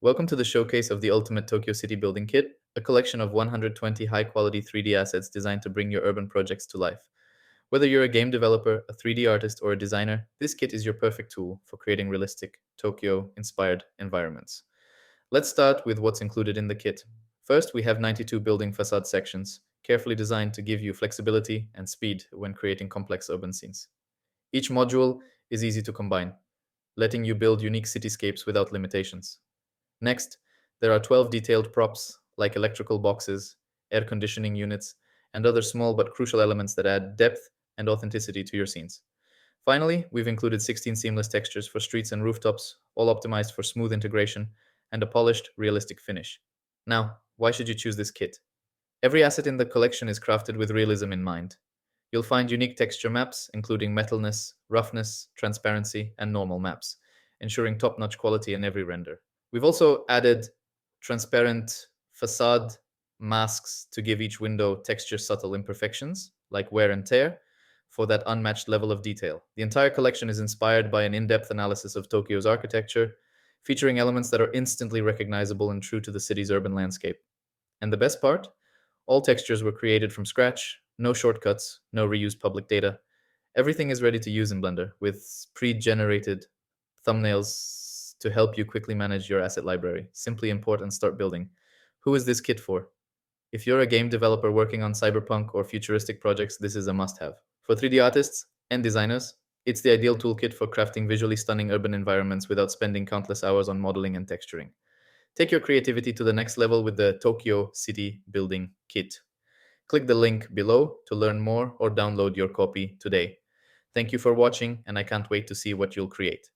Welcome to the showcase of the Ultimate Tokyo City Building Kit, a collection of 120 high quality 3D assets designed to bring your urban projects to life. Whether you're a game developer, a 3D artist, or a designer, this kit is your perfect tool for creating realistic, Tokyo inspired environments. Let's start with what's included in the kit. First, we have 92 building facade sections, carefully designed to give you flexibility and speed when creating complex urban scenes. Each module is easy to combine, letting you build unique cityscapes without limitations. Next, there are 12 detailed props like electrical boxes, air conditioning units, and other small but crucial elements that add depth and authenticity to your scenes. Finally, we've included 16 seamless textures for streets and rooftops, all optimized for smooth integration and a polished, realistic finish. Now, why should you choose this kit? Every asset in the collection is crafted with realism in mind. You'll find unique texture maps, including metalness, roughness, transparency, and normal maps, ensuring top notch quality in every render. We've also added transparent facade masks to give each window texture subtle imperfections, like wear and tear, for that unmatched level of detail. The entire collection is inspired by an in depth analysis of Tokyo's architecture, featuring elements that are instantly recognizable and true to the city's urban landscape. And the best part? All textures were created from scratch, no shortcuts, no reused public data. Everything is ready to use in Blender with pre generated thumbnails to help you quickly manage your asset library. Simply import and start building. Who is this kit for? If you're a game developer working on cyberpunk or futuristic projects, this is a must have. For 3D artists and designers, it's the ideal toolkit for crafting visually stunning urban environments without spending countless hours on modeling and texturing. Take your creativity to the next level with the Tokyo City Building Kit. Click the link below to learn more or download your copy today. Thank you for watching, and I can't wait to see what you'll create.